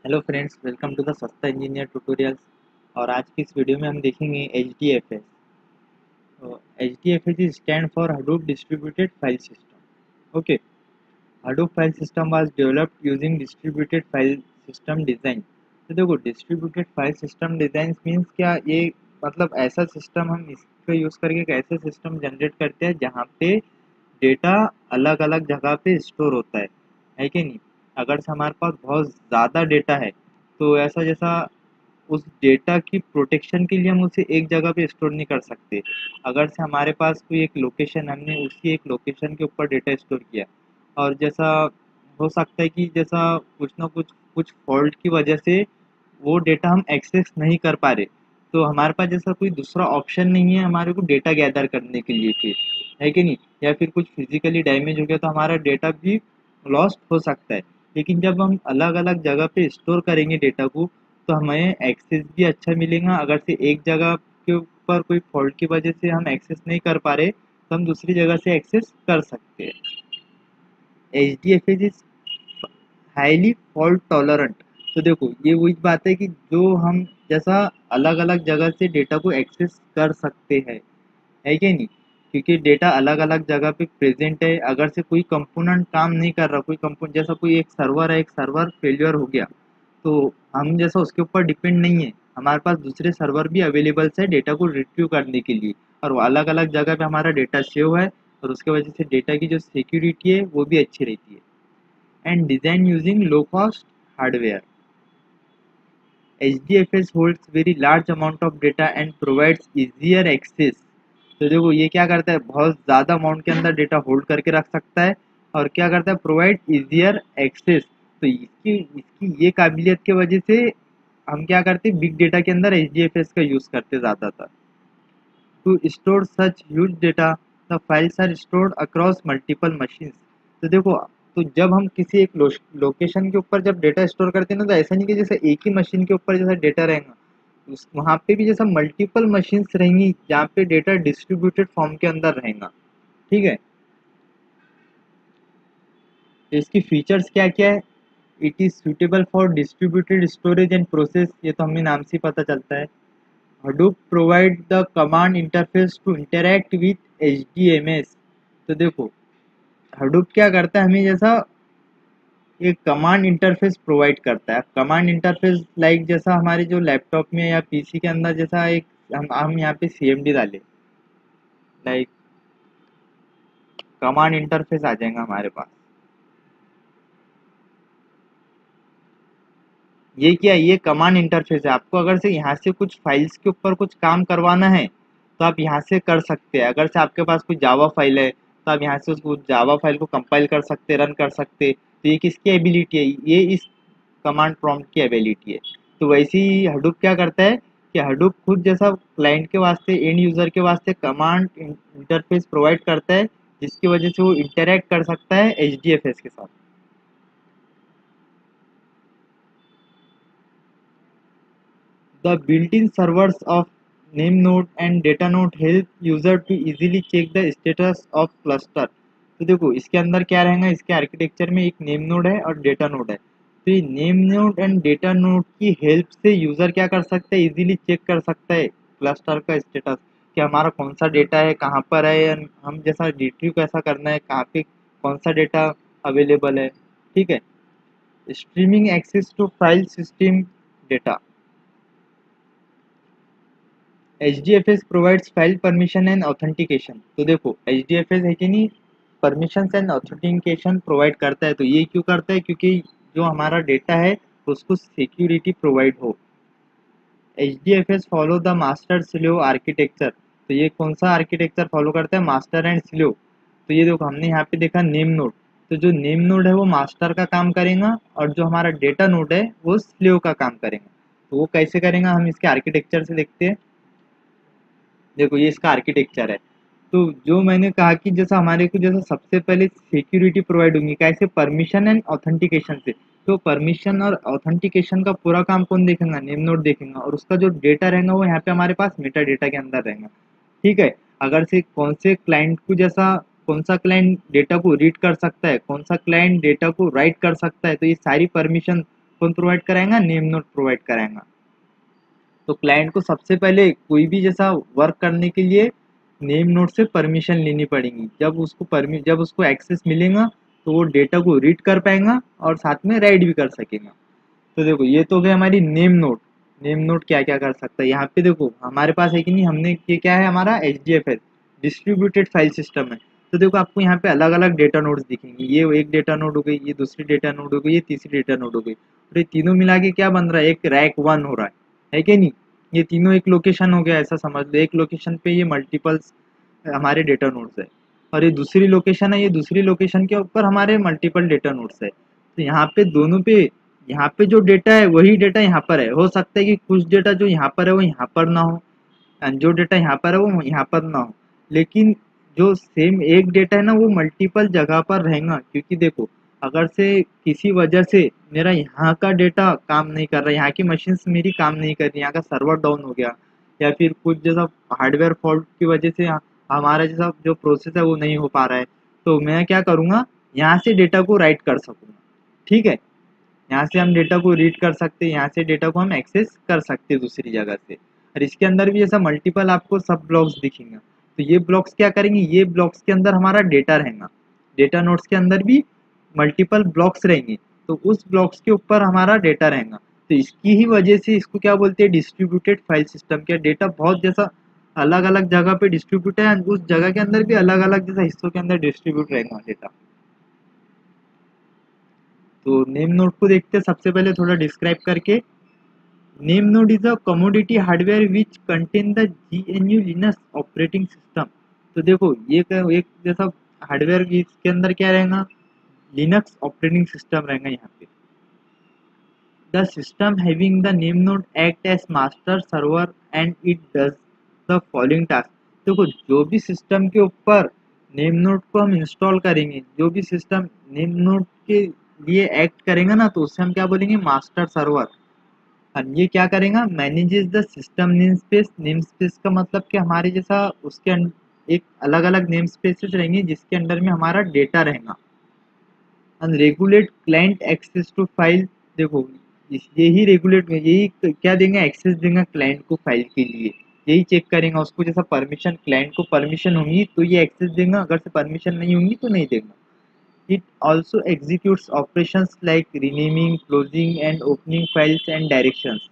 Hello friends, welcome to the सस्ता engineer tutorials. और आज की इस वीडियो में हम देखेंगे H D F S. H D F S is stand for Hadoop distributed file system. Okay, Hadoop file system was developed using distributed file system design. तो देखो, distributed file system design means क्या, ये मतलब ऐसा system हम इसको use करके एक ऐसे सिस्टम जनरेट करते हैं जहाँ पे डेटा अलग अलग जगह पे स्टोर होता है कि नहीं। अगर से हमारे पास बहुत ज़्यादा डेटा है तो ऐसा जैसा उस डेटा की प्रोटेक्शन के लिए हम उसे एक जगह पे स्टोर नहीं कर सकते। अगर से हमारे पास कोई एक लोकेशन, हमने उसी एक लोकेशन के ऊपर डेटा स्टोर किया और जैसा हो सकता है कि जैसा कुछ ना कुछ कुछ फॉल्ट की वजह से वो डेटा हम एक्सेस नहीं कर पा रहे, तो हमारे पास जैसा कोई दूसरा ऑप्शन नहीं है हमारे को डेटा गैदर करने के लिए फिर, है कि नहीं। या फिर कुछ फिजिकली डैमेज हो गया तो हमारा डेटा भी लॉस्ट हो सकता है। लेकिन जब हम अलग अलग जगह पे स्टोर करेंगे डेटा को तो हमें एक्सेस भी अच्छा मिलेगा। अगर से एक जगह के ऊपर कोई फॉल्ट की वजह से हम एक्सेस नहीं कर पा रहे तो हम दूसरी जगह से एक्सेस कर सकते हैं। H D F S is highly fault tolerant. तो देखो, ये वही बात है कि जो हम जैसा अलग अलग जगह से डेटा को एक्सेस कर सकते हैं, है कि नहीं। क्योंकि डेटा अलग अलग जगह पे प्रेजेंट है। अगर से कोई कंपोनेंट काम नहीं कर रहा, कोई कंपोनेंट जैसा कोई एक सर्वर है, एक सर्वर फेलियर हो गया तो हम जैसा उसके ऊपर डिपेंड नहीं है, हमारे पास दूसरे सर्वर भी अवेलेबल है डेटा को रिट्रीव करने के लिए। और वो अलग अलग जगह पे हमारा डेटा सेव है और उसके वजह से डेटा की जो सिक्योरिटी है वो भी अच्छी रहती है। And design using low cost hardware, HDFS holds very large amount of data and provides easier access। तो देखो, ये क्या करता है, बहुत ज़्यादा अमाउंट के अंदर डेटा होल्ड करके रख सकता है और क्या करता है, प्रोवाइड इजियर एक्सेस। तो इसकी इसकी ये काबिलियत की वजह से हम क्या करते हैं, बिग डेटा के अंदर HDFS का यूज़ करते ज़्यादातर। To store such huge data, the files are stored across multiple machines. तो देखो, तो जब हम किसी एक लोकेशन के ऊपर जब डेटा स्टोर करते हैं ना, तो ऐसा नहीं कि जैसे एक ही मशीन के ऊपर जैसा डेटा रहेगा, उस वहाँ पे भी जैसा मल्टीपल मशीन्स रहेंगी जहाँ पे डेटा डिस्ट्रीब्यूटेड फॉर्म के अंदर रहेगा। ठीक है, तो इसकी फीचर्स क्या क्या है। It is suitable for distributed storage and process, ये तो हमें नाम से ही पता चलता है। Hadoop provide the command interface to interact with HDMS। तो देखो, Hadoop क्या करता है, हमें जैसा एक कमांड इंटरफेस प्रोवाइड करता है। कमांड इंटरफेस लाइक जैसा हमारे जो लैपटॉप में या पीसी के अंदर जैसा एक हम यहाँ पे CMD डाले, लाइक कमांड इंटरफेस आ जाएगा हमारे पास। ये क्या है, ये कमांड इंटरफेस है। आपको अगर से यहाँ से कुछ फाइल्स के ऊपर कुछ काम करवाना है तो आप यहाँ से कर सकते हैं। अगर से आपके पास कोई जावा फाइल है तो आप यहाँ से उस जावा फाइल को कंपाइल कर सकते, रन कर सकते। तो ये किसकी एबिलिटी है, ये इस कमांड प्रॉम्प्ट की एबिलिटी है। तो वैसे ही हडूप क्या करता है कि हडूप खुद जैसा क्लाइंट के वास्ते, एंड यूजर के वास्ते कमांड इंटरफेस प्रोवाइड करता है जिसकी वजह से वो इंटरेक्ट कर सकता है HDFS के साथ। The built-in servers of name node and data node help user to easily check the status of cluster। तो देखो, इसके अंदर क्या रहेगा, इसके आर्किटेक्चर में एक नेम नोड है और डेटा नोड है। तो ये name node and data node की हेल्प से यूजर क्या कर सकता है, इजीली चेक कर सकता है क्लस्टर का स्टेटस कि हमारा कौन सा डेटा है, कहाँ पर है, and हम जैसा रिट्रीव कैसा करना है, कहाँ पे कौन सा डेटा अवेलेबल है। ठीक है, streaming access to file system data, HDFS provides file permission and authentication. तो देखो, HDFS है कि नहीं, परमिशन एंड ऑथेंटिकेशन प्रोवाइड करता है। तो ये क्यों करता है, क्योंकि जो हमारा डेटा है उसको सिक्योरिटी प्रोवाइड हो। HDFS follow the master slave architecture. तो ये कौन सा आर्किटेक्चर फॉलो करता है, मास्टर एंड स्लेव। तो ये देखो, हमने यहाँ पे देखा नेम नोड। तो जो नेम नोड है वो मास्टर का काम करेगा और जो हमारा डेटा नोड है वो स्लेव का काम करेगा। तो वो कैसे करेगा, हम इसके आर्किटेक्चर से देखते हैं। देखो, ये इसका आर्किटेक्चर है। तो जो मैंने कहा कि जैसा हमारे को जैसा सबसे पहले सिक्योरिटी प्रोवाइड होंगी कैसे, परमिशन एंड ऑथेंटिकेशन से। तो परमिशन और ऑथेंटिकेशन का पूरा काम कौन देखेगा, नेम नोड देखेगा, और उसका जो डेटा रहेगा वो यहाँ पे हमारे पास मेटा डेटा के अंदर रहेगा। ठीक है, अगर से कौन से क्लाइंट को जैसा कौन सा क्लाइंट डेटा को रीड कर सकता है, कौन सा क्लाइंट डेटा को राइट कर सकता है, तो ये सारी परमिशन कौन प्रोवाइड कराएगा, नेम नोड प्रोवाइड कराएगा। तो क्लाइंट को सबसे पहले कोई भी जैसा वर्क करने के लिए नेम नोड से परमिशन लेनी पड़ेगी। जब उसको एक्सेस मिलेगा तो वो डेटा को रीड कर पाएगा और साथ में राइट भी कर सकेगा। तो देखो ये तो हो गया हमारी नेम नोड। नेम नोड क्या क्या कर सकता है, यहाँ पे देखो हमारे पास है कि नहीं, हमने ये क्या है, हमारा HDFS डिस्ट्रीब्यूटेड फाइल सिस्टम है। तो देखो आपको यहाँ पे अलग अलग डेटा नोड्स दिखेंगे, ये एक डेटा नोड हो गई, ये दूसरी डेटा नोड हो गई, ये तीसरी डेटा नोड हो गई, और ये तीनों मिला के क्या बन रहा है, एक रैक 1 हो रहा है कि नहीं। ये तीनों एक लोकेशन हो गया, ऐसा समझ लो, एक लोकेशन पे ये मल्टीपल्स हमारे डेटा नोड्स है, और ये दूसरी लोकेशन है, ये दूसरी लोकेशन के ऊपर हमारे मल्टीपल डेटा नोड्स है। तो यहाँ पे दोनों पे, यहाँ पे जो डेटा है वही डेटा यहाँ पर है। हो सकता है कि कुछ डेटा जो यहाँ पर है वो यहाँ पर ना हो, एंड जो डेटा यहाँ पर है वो यहाँ पर ना हो, लेकिन जो सेम एक डेटा है ना वो मल्टीपल जगह पर रहेगा। क्योंकि देखो अगर से किसी वजह से मेरा यहाँ का डेटा काम नहीं कर रहा, यहाँ की मशीन्स मेरी काम नहीं कर रही, यहाँ का सर्वर डाउन हो गया, या फिर कुछ जैसा हार्डवेयर फॉल्ट की वजह से हमारा जैसा जो प्रोसेस है वो नहीं हो पा रहा है, तो मैं क्या करूँगा, यहाँ से डेटा को राइट कर सकूँगा। ठीक है, यहाँ से हम डेटा को रीड कर सकते हैं, यहाँ से डेटा को हम एक्सेस कर सकते हैं दूसरी जगह से। और इसके अंदर भी ऐसा मल्टीपल आपको सब ब्लॉक्स दिखेंगे। तो ये ब्लॉक्स क्या करेंगे, ये ब्लॉक्स के अंदर हमारा डेटा रहेगा, डेटा नोड्स के अंदर भी मल्टीपल ब्लॉक्स रहेंगे, तो उस ब्लॉक्स के ऊपर हमारा डेटा रहेगा। तो इसकी ही वजह से इसको क्या बोलते हैं, डिस्ट्रीब्यूटेड फाइल सिस्टम। क्या डेटा बहुत जैसा अलग अलग जगह पे डिस्ट्रीब्यूट है, उस जगह के अंदर भी अलग अलग जैसा हिस्सों के अंदर डिस्ट्रीब्यूट रहेगा डेटा। तो नेम नोड को देखते हैं सबसे पहले थोड़ा डिस्क्राइब करके। Name node is a commodity hardware which contain the GNU Linux operating system. तो देखो ये एक जैसा हार्डवेयर, इसके अंदर क्या रहेगा, लिनक्स ऑपरेटिंग सिस्टम रहेगा यहाँ पे। The system having the name node act as master server and it does the following task. देखो जो भी सिस्टम के ऊपर नेम नोड को हम इंस्टॉल करेंगे, जो भी सिस्टम नेम नोड के लिए एक्ट करेगा ना, तो उससे हम क्या बोलेंगे, मास्टर सर्वर। और ये क्या करेगा, manages the system name space. Name space का मतलब कि हमारे जैसा उसके एक अलग अलग नेम स्पेसेस रहेंगे जिसके अंडर में हमारा डेटा रहेगा। And regulate client access to file. देखो यही रेगुलेट में यही क्या देंगे, एक्सेस देंगे क्लाइंट को फाइल के लिए, यही चेक करेगा उसको जैसा परमिशन, क्लाइंट को परमिशन होंगी तो ये एक्सेस देगा, अगर से परमिशन नहीं होंगी तो नहीं देगा। It also executes operations like renaming, closing and opening files and directions।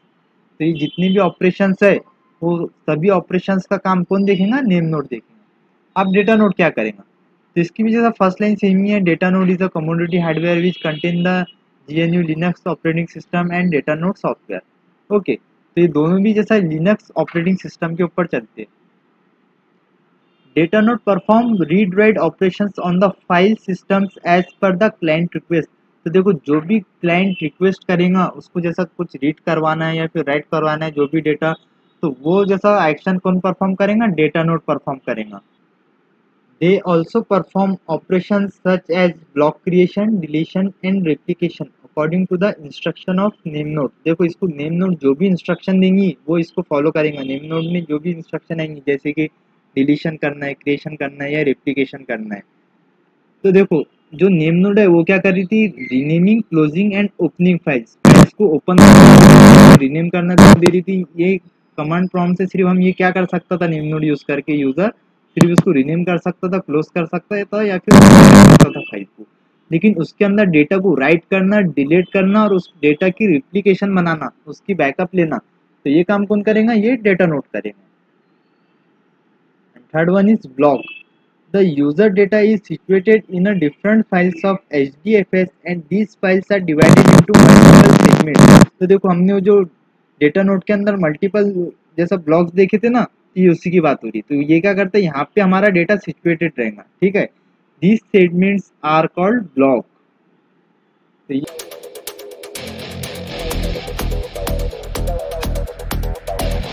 तो ये जितने भी ऑपरेशंस है वो सभी ऑपरेशंस का काम कौन देखेगा, नेम नोड देखेगा। अब डेटा नोड क्या करेगा, तो इसकी भी जैसा फर्स्ट लाइन सेम ही है, data node is a commodity hardware which contain the GNU Linux operating system and data node software. Okay, तो ये दोनों भी जैसा लिनक्स ऑपरेटिंग सिस्टम के ऊपर चलते हैं। Data node perform read write operations on the file systems as per the client request। तो देखो जो भी क्लाइंट रिक्वेस्ट करेगा उसको जैसा कुछ रीड करवाना है या फिर राइट करवाना है जो भी डेटा, तो वो जैसा एक्शन कौन परफॉर्म करेगा, डेटा नोड परफॉर्म करेगा। They also perform operation such as block creation, deletion and replication according to the instruction of name node. देखो इसको नेम नोड जो भी इंस्ट्रक्शन देंगी वो इसको फॉलो करेगा। नेम नोड में जो भी इंस्ट्रक्शन आएंगी जैसे कि डिलीशन करना है, क्रिएशन करना है या रेप्लिकेशन करना है, तो देखो जो नेम नोड है वो क्या कर रही थी, renaming, closing and opening files. इसको ओपन रीनेम करना दे रही थी। ये कमांड प्रॉम्प्ट से सिर्फ हम ये क्या कर सकता था, नेम नोड यूज करके यूजर सिर्फ उसको रीनेम कर सकता था, क्लोज कर सकता था या फिर कर सकता था फाइल को। लेकिन उसके अंदर डेटा को राइट करना, डिलीट करना और उस डेटा की रिप्लिकेशन बनाना, उसकी बैकअप लेना, तो ये काम कौन करेगा, ये डेटा नोड करेगा। Third one is block. The user data is situated in a different files of HDFS and these files are divided into multiple segments। तो देखो हमने वो जो डेटा नोड के अंदर मल्टीपल जैसा ब्लॉक्स देखे थे ना, ये उसी की बात हो रही। तो ये क्या करता है, यहाँ पे हमारा डेटा सिचुएटेड रहेगा। ठीक है, these segments are called block। तो